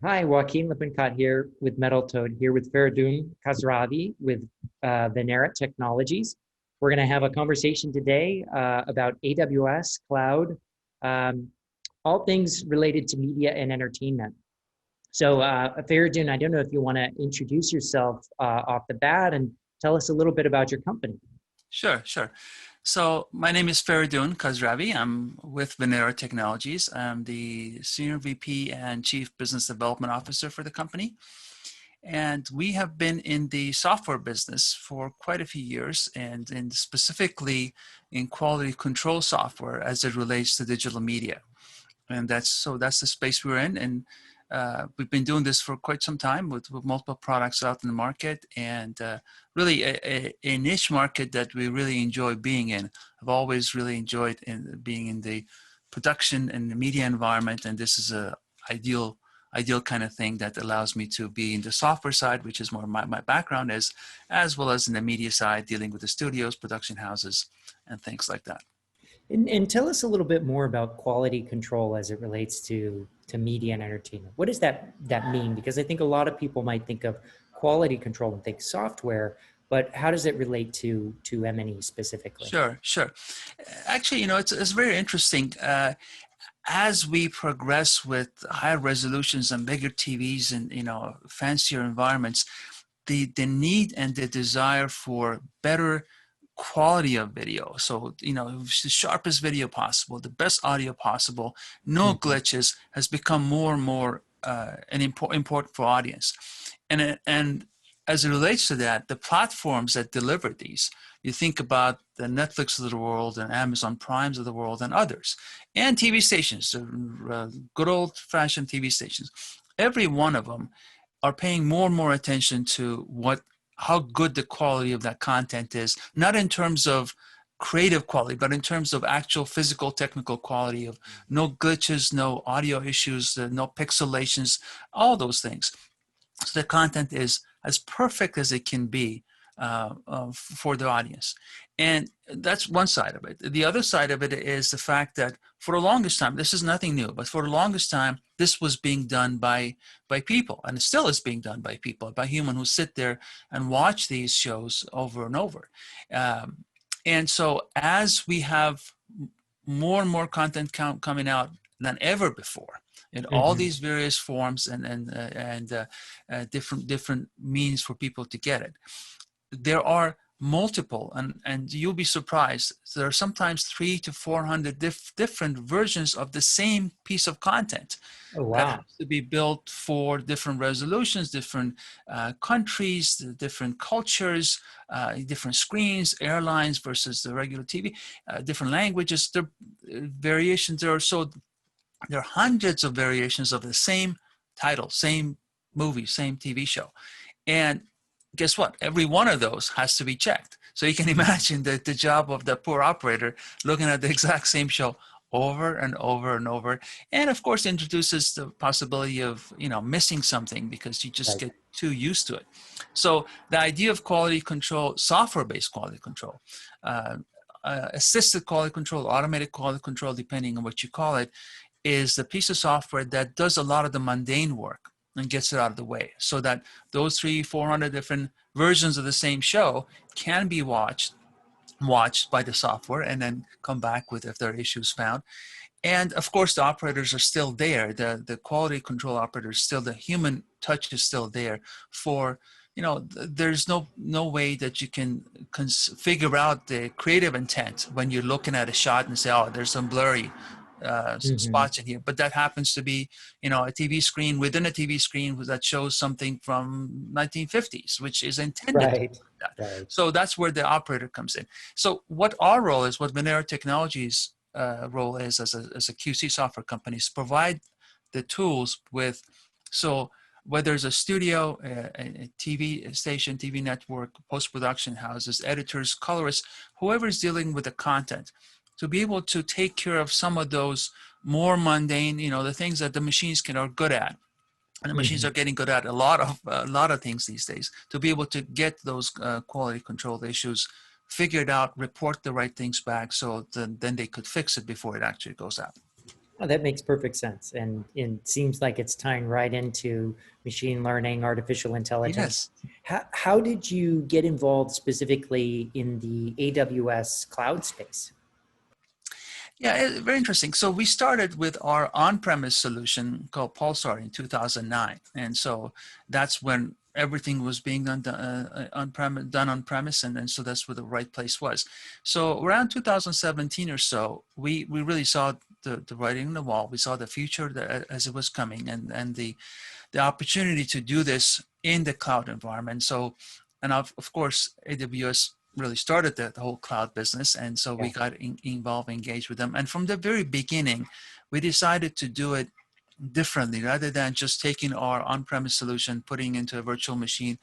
Hi, Joaquin Lippincott here with Toad here with Fereidoon Khosravi with Venera Technologies. We're going to have a conversation today about AWS Cloud, um, all things related to media and entertainment. So, Fereidoon, I don't know if you want to introduce yourself off the bat and tell us a little bit about your company. Sure, sure. So my name is Fereidoon Khosravi. I'm with Venera Technologies. I'm the Senior VP and Chief Business Development Officer for the company. And we have been in the software business for quite a few years and specifically in quality control software as it relates to digital media. And that's the space we're in. And we've been doing this for quite some time with multiple products out in the market and really a niche market that we really enjoy being in. I've always really enjoyed being in the production and the media environment, and this is a ideal kind of thing that allows me to be in the software side, which is more my background is, as well as in the media side, dealing with the studios, production houses, and things like that. And tell us a little bit more about quality control as it relates to media and entertainment. What does that mean? Because I think a lot of people might think of quality control and think software, but how does it relate to M&E specifically? Sure, sure. Actually, it's very interesting. As we progress with higher resolutions and bigger TVs and fancier environments, the need and the desire for better quality of video. So, the sharpest video possible, the best audio possible, no Mhm. glitches has become more and more important for audience. And as it relates to that, the platforms that deliver these, you think about the Netflix of the world and Amazon Primes of the world and others, and TV stations, good old fashioned TV stations. Every one of them are paying more and more attention to how good the quality of that content is, not in terms of creative quality, but in terms of actual physical technical quality of no glitches, no audio issues, no pixelations, all those things. So the content is as perfect as it can be for the audience. And that's one side of it. The other side of it is the fact that for the longest time, this is nothing new, but for the longest time, this was being done by people, and it still is being done by people, by humans who sit there and watch these shows over and over. And so as we have more and more content coming out than ever before, in all Mhm. these various forms and different means for people to get it. There are multiple, and you'll be surprised. There are sometimes 300 to 400 different versions of the same piece of content Oh, that wow. has to be built for different resolutions, different countries, different cultures, different screens, airlines versus the regular TV, different languages. There variations there. So there are hundreds of variations of the same title, same movie, same TV show. And guess what? Every one of those has to be checked. So you can imagine the job of the poor operator looking at the exact same show over and over and over. And of course, introduces the possibility of, missing something because you just Right. get too used to it. So the idea of quality control, software-based quality control, uh, assisted quality control, automated quality control, depending on what you call it, is the piece of software that does a lot of the mundane work and gets it out of the way so that those 300 to 400 different versions of the same show can be watched by the software and then come back with if there are issues found. And of course, the operators are still there. The quality control operators still, the human touch is still there for, there's no way that you can figure out the creative intent when you're looking at a shot and say, oh, there's some blurry Mhm. spots in here. But that happens to be, a TV screen within a TV screen that shows something from 1950s, which is intended to Right. look like that. Right. So that's where the operator comes in. So what our role is, what Venera Technologies role is as a QC software company is provide the tools with, so whether it's a studio, a TV station, TV network, post-production houses, editors, colorists, whoever is dealing with the content, to be able to take care of some of those more mundane, the things that the machines are good at. And the machines Mhm. are getting good at a lot of things these days. To be able to get those quality control issues figured out, report the right things back, so then they could fix it before it actually goes out. Oh, that makes perfect sense. And it seems like it's tying right into machine learning, artificial intelligence. Yes. How did you get involved specifically in the AWS cloud space? Yeah, very interesting. So we started with our on-premise solution called Pulsar in 2009, and so that's when everything was being done on premise, and so that's where the right place was. So around 2017 or so, we really saw the writing on the wall. We saw the future as it was coming, and the opportunity to do this in the cloud environment. So, and of course, AWS really started the whole cloud business. And so we Yeah. got involved, engaged with them. And from the very beginning, we decided to do it differently rather than just taking our on-premise solution, putting into a virtual machine,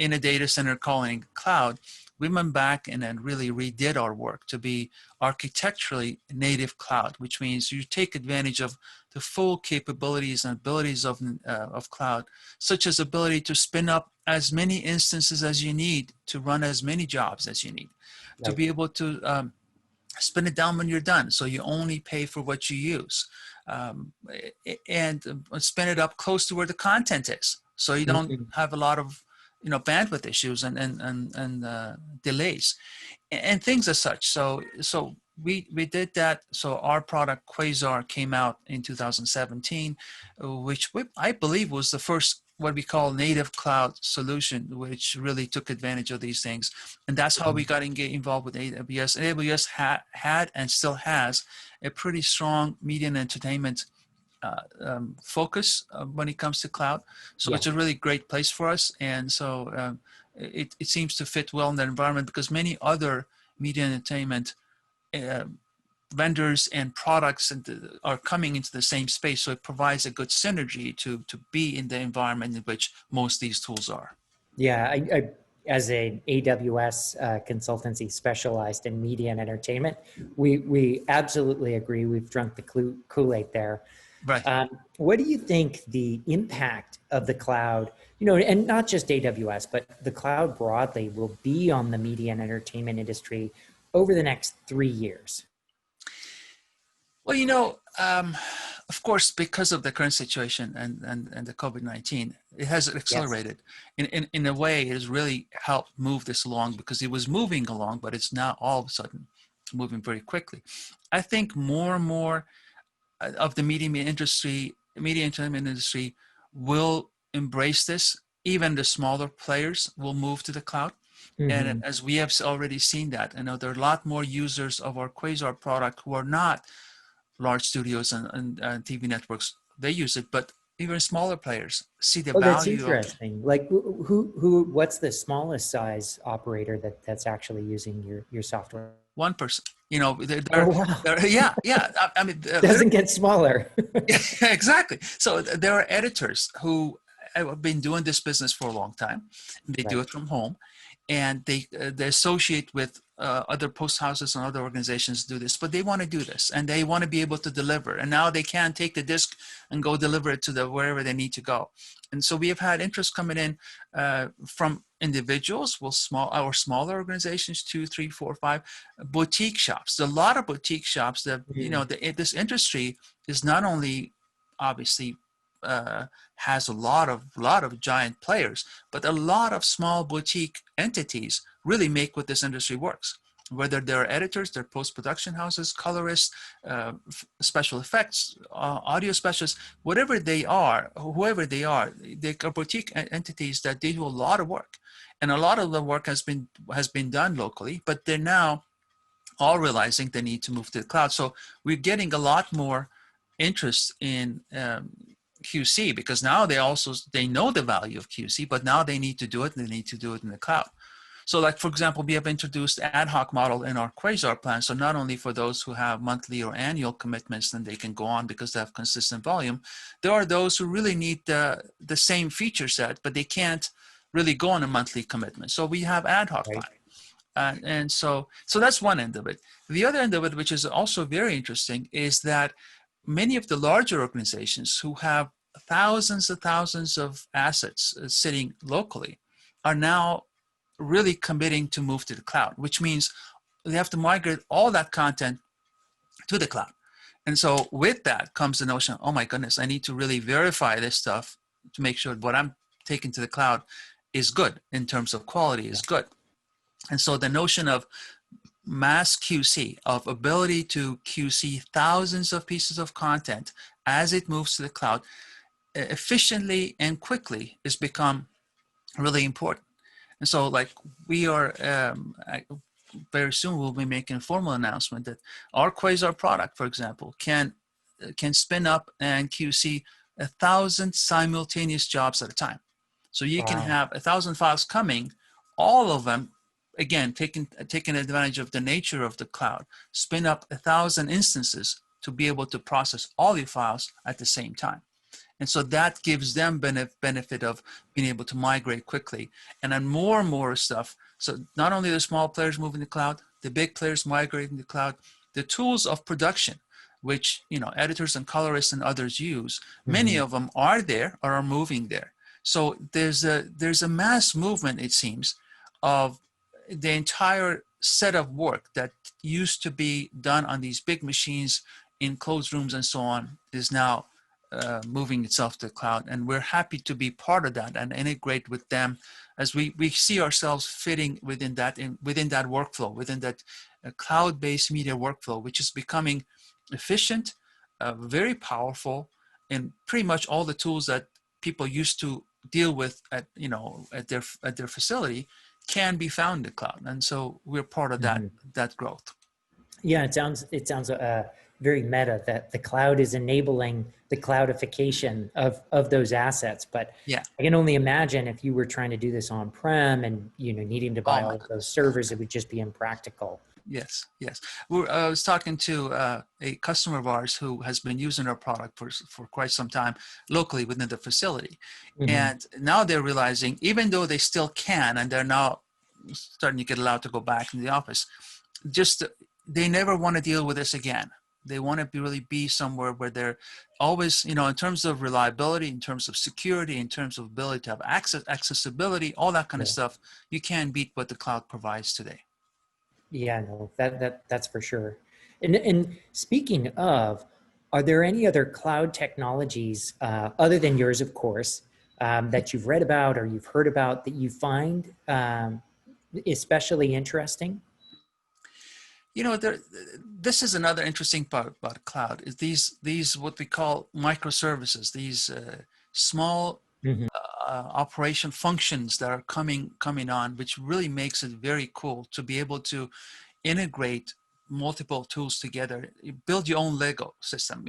in a data center calling cloud. We went back and then really redid our work to be architecturally native cloud, which means you take advantage of the full capabilities and abilities of cloud, such as ability to spin up as many instances as you need to run as many jobs as you need, to Right. be able to spin it down when you're done, so you only pay for what you use, and spin it up close to where the content is, so you don't Mhm. have a lot of bandwidth issues and delays and things as such. So we did that. So our product Quasar came out in 2017, which I believe was the first what we call native cloud solution, which really took advantage of these things. And that's how we got involved with AWS. And AWS had and still has a pretty strong media and entertainment focus when it comes to cloud. So Yeah. it's a really great place for us. And so it seems to fit well in that environment because many other media and entertainment uh, vendors and products are coming into the same space. So it provides a good synergy to be in the environment in which most of these tools are. Yeah, as an AWS consultancy specialized in media and entertainment, we absolutely agree. We've drunk the Kool-Aid there. Right. What do you think the impact of the cloud, and not just AWS, but the cloud broadly will be on the media and entertainment industry over the next 3 years? Well, of course, because of the current situation and the COVID-19, it has Yes. accelerated. In a way, it has really helped move this along because it was moving along, but it's now all of a sudden moving very quickly. I think more and more of the media entertainment industry will embrace this. Even the smaller players will move to the cloud. And Hmm. as we have already seen that, I know there are a lot more users of our Quasar product who are not large studios and TV networks. They use it, but even smaller players see the Oh, that's value of interesting. Like what's the smallest size operator that's actually using your software? one person. Oh, wow. Yeah, yeah. I mean, Doesn't get smaller. exactly. So there are editors who have been doing this business for a long time. And they do Right. it from home, and they associate with other post houses and other organizations do this, but they want to do this and they want to be able to deliver. And now they can take the disc and go deliver it to wherever they need to go. And so we have had interest coming in from individuals, smaller organizations, 2, 3, 4, 5, boutique shops. There are a lot of boutique shops that Mm. this industry is not only obviously uh, has a lot of giant players, but a lot of small boutique entities really make what this industry works. Whether they're editors, they're post-production houses, colorists, special effects, audio specialists, whatever they are, whoever they are boutique entities that they do a lot of work, and a lot of the work has been done locally, but they're now all realizing they need to move to the cloud. So we're getting a lot more interest in QC because now they know the value of QC, but now they need to do it and they need to do it in the cloud. So like, for example, we have introduced ad hoc model in our Quasar plan. So not only for those who have monthly or annual commitments, then they can go on because they have consistent volume. There are those who really need the same feature set, but they can't really go on a monthly commitment. So we have ad hoc Right. plan. And so that's one end of it. The other end of it, which is also very interesting, is that many of the larger organizations who have thousands of assets sitting locally are now really committing to move to the cloud, which means they have to migrate all that content to the cloud. And so with that comes the notion, oh my goodness, I need to really verify this stuff to make sure what I'm taking to the cloud is good in terms of quality is good. And so the notion of mass QC, of ability to QC thousands of pieces of content as it moves to the cloud efficiently and quickly, has become really important. And so like we are, very soon we'll be making a formal announcement that our Quasar product, for example, can spin up and QC 1,000 simultaneous jobs at a time. So you can have 1,000 files coming, all of them, again, taking advantage of the nature of the cloud, spin up 1,000 instances to be able to process all your files at the same time. And so that gives them benefit of being able to migrate quickly. And then more and more stuff. So not only the small players moving to the cloud, the big players migrating to the cloud, the tools of production, which editors and colorists and others use, many of them are there or are moving there. So there's a mass movement, it seems, of the entire set of work that used to be done on these big machines in closed rooms and so on is now moving itself to the cloud, and we're happy to be part of that and integrate with them as we see ourselves fitting within that workflow, within that cloud-based media workflow, which is becoming efficient, very powerful, and pretty much all the tools that people used to deal with at their facility can be found in the cloud, and so we're part of that growth. Yeah, it sounds very meta that the cloud is enabling the cloudification of those assets. But yeah, I can only imagine if you were trying to do this on-prem and needing to buy all of those servers, it would just be impractical. Yes. I was talking to a customer of ours who has been using our product for quite some time locally within the facility. And now they're realizing, even though they still can, and they're now starting to get allowed to go back in the office, they never want to deal with this again. They want to really be somewhere where they're always, in terms of reliability, in terms of security, in terms of ability to have accessibility, all that kind of stuff, you can't beat what the cloud provides today. Yeah, no, that's for sure. And speaking of, are there any other cloud technologies other than yours, of course, that you've read about or you've heard about that you find especially interesting? This is another interesting part about cloud, is these what we call microservices, these small operation functions that are coming on, which really makes it very cool to be able to integrate multiple tools together. You build your own Lego system,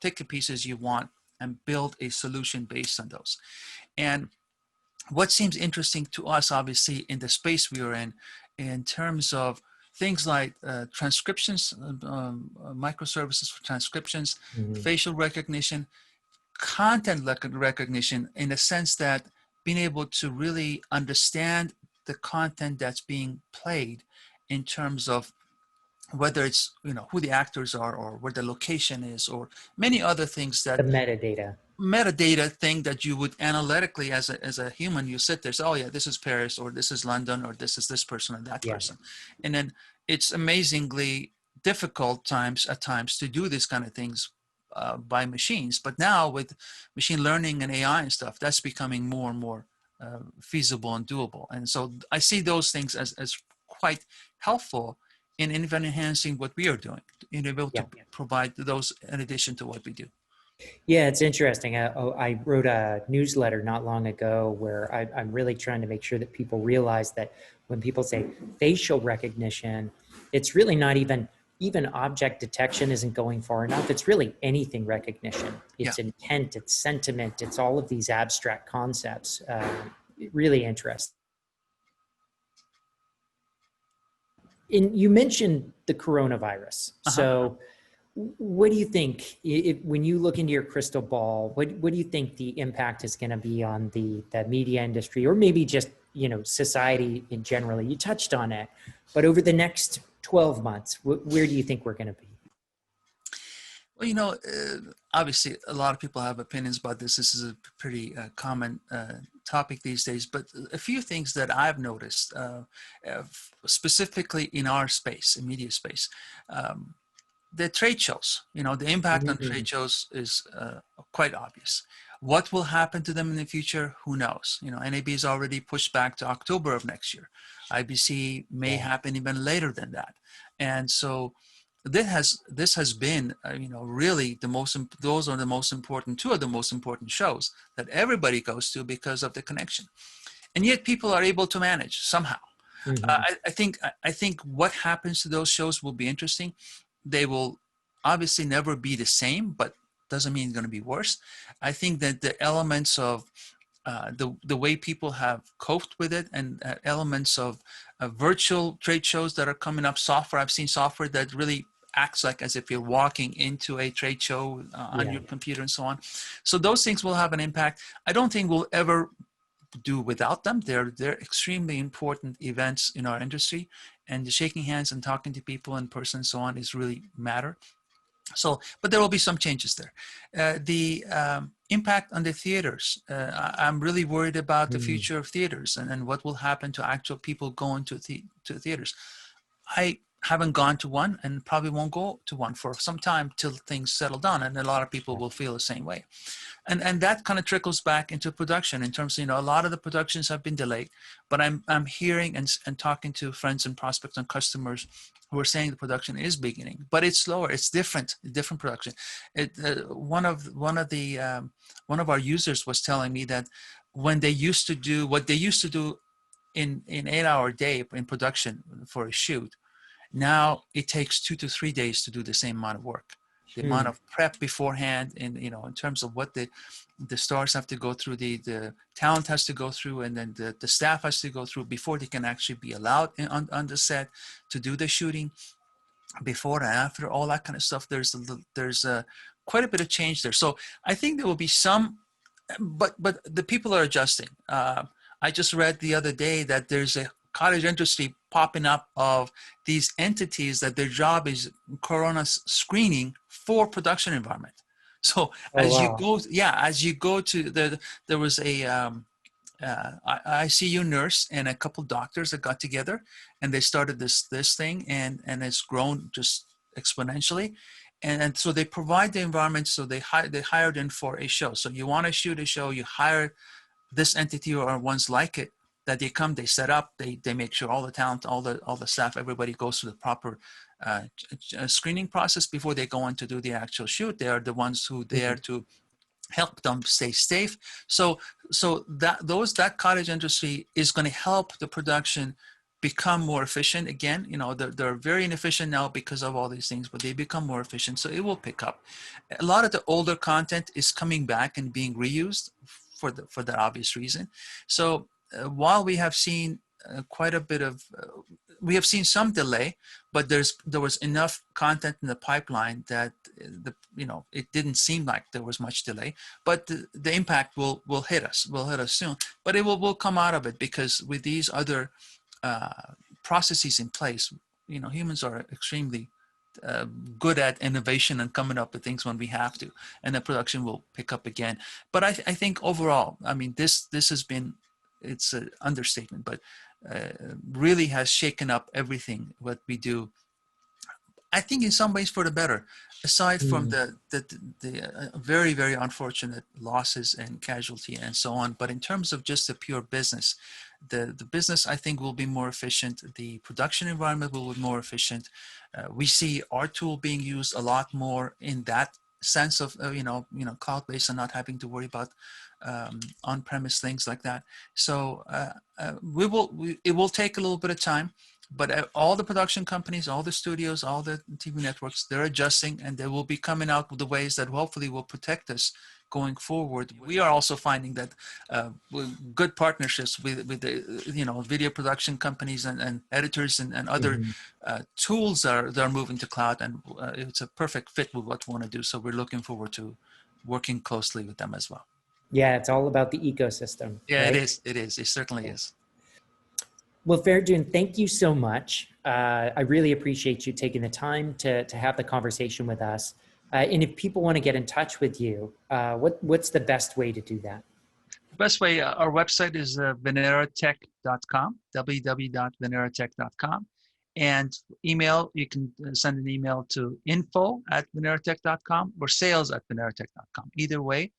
take the pieces you want and build a solution based on those. And what seems interesting to us, obviously, in the space we are in terms of things like transcriptions, microservices for transcriptions, facial recognition, content recognition, in the sense that being able to really understand the content that's being played in terms of whether it's who the actors are or where the location is or many other things that The metadata thing that you would analytically as a human, you sit there, say, oh yeah, this is Paris or this is London or this is this person or that person. And then it's amazingly difficult at times to do this kind of things by machines. But now with machine learning and AI and stuff, that's becoming more and more feasible and doable. And so I see those things as quite helpful in even enhancing what we are doing, able to provide those in addition to what we do. Yeah, it's interesting. I wrote a newsletter not long ago where I'm really trying to make sure that people realize that when people say facial recognition, it's really not even object detection isn't going far enough. It's really anything recognition. It's intent, it's sentiment, it's all of these abstract concepts. Really interesting. And you mentioned the coronavirus. So what do you think, when you look into your crystal ball, what do you think the impact is going to be on the media industry, or maybe just, society in general? You touched on it, but over the next 12 months, where do you think we're going to be? Well, obviously a lot of people have opinions about this. This is a pretty common topic these days, but a few things that I've noticed, specifically in our space, in media space. the trade shows. The impact on trade shows is quite obvious. What will happen to them in the future? Who knows? NAB is already pushed back to October of next year. IBC may happen even later than that. And so this has been, really those are the most important, two of the most important shows that everybody goes to because of the connection. And yet people are able to manage somehow. I think what happens to those shows will be interesting. They will obviously never be the same, but doesn't mean it's going to be worse. I think that the elements of the way people have coped with it, and elements of virtual trade shows that are coming up, software. I've seen software that really acts like as if you're walking into a trade show on your computer and so on. So those things will have an impact. I don't think we'll ever do without them. They're extremely important events in our industry, and the shaking hands and talking to people in person and so on is really matter. So, but there will be some changes there. The impact on the theaters. I'm really worried about the future of theaters and what will happen to actual people going to theaters. I haven't gone to one and probably won't go to one for some time till things settle down, and a lot of people will feel the same way. And that kind of trickles back into production in terms of, a lot of the productions have been delayed, but I'm hearing and talking to friends and prospects and customers who are saying the production is beginning, but it's slower. It's different production. One of our users was telling me that when they used to do what they used to do in 8-hour day in production for a shoot, now it takes 2 to 3 days to do the same amount of work. The amount of prep beforehand, and in terms of what the stars have to go through, the talent has to go through, and then the staff has to go through before they can actually be allowed on the set to do the shooting. Before and after, all that kind of stuff. There's quite a bit of change there. So I think there will be some, but the people are adjusting. I just read the other day that there's a cottage industry popping up of these entities that their job is corona screening for production environment. So as you go to there was a ICU nurse and a couple doctors that got together, and they started this thing, and it's grown just exponentially. And so they provide the environment. So they hired in for a show. So you want to shoot a show, you hire this entity or ones like it, that they come, they set up, they make sure all the talent, all the staff, everybody goes through the proper screening process before they go on to do the actual shoot. They are the ones who there to help them stay safe. So that cottage industry is going to help the production become more efficient. Again, they're very inefficient now because of all these things, but they become more efficient. So it will pick up. A lot of the older content is coming back and being reused for that obvious reason. So while we have seen quite a bit of, we have seen some delay, but there was enough content in the pipeline that it didn't seem like there was much delay. But the impact will hit us. Will hit us soon. But we'll come out of it, because with these other processes in place, humans are extremely good at innovation and coming up with things when we have to, and the production will pick up again. But I think overall, I mean, this has been, it's an understatement, but really has shaken up everything what we do. I think in some ways for the better, aside from the very, very unfortunate losses and casualty and so on. But in terms of just the pure business, the business, I think, will be more efficient. The production environment will be more efficient. We see our tool being used a lot more in that sense of cloud-based and not having to worry about on-premise things like that. So it will take a little bit of time, but all the production companies, all the studios, all the TV networks, they're adjusting, and they will be coming out with the ways that hopefully will protect us going forward. We are also finding that good partnerships with the video production companies and editors and other tools that are moving to cloud, and it's a perfect fit with what we want to do. So we're looking forward to working closely with them as well. Yeah, it's all about the ecosystem. Yeah, right? It is. It certainly is. Well, Fereidoon, thank you so much. I really appreciate you taking the time to have the conversation with us. And if people want to get in touch with you, what's the best way to do that? The best way, our website is veneratech.com, www.veneratech.com. And email, you can send an email to info@veneratech.com or sales@veneratech.com. Either way,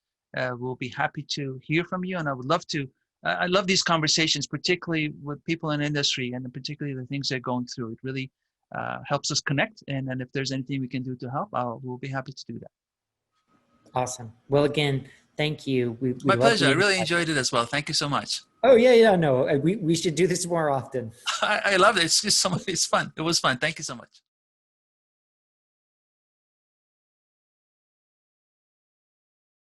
we'll be happy to hear from you. And I would love to, I love these conversations, particularly with people in industry and particularly the things they're going through. It really helps us connect. And if there's anything we can do to help, we'll be happy to do that. Awesome. Well, again, thank you. We My love pleasure. I being. really enjoyed it as well. Thank you so much. Oh yeah, no, we should do this more often. I love it. It's just it's fun. It was fun. Thank you so much.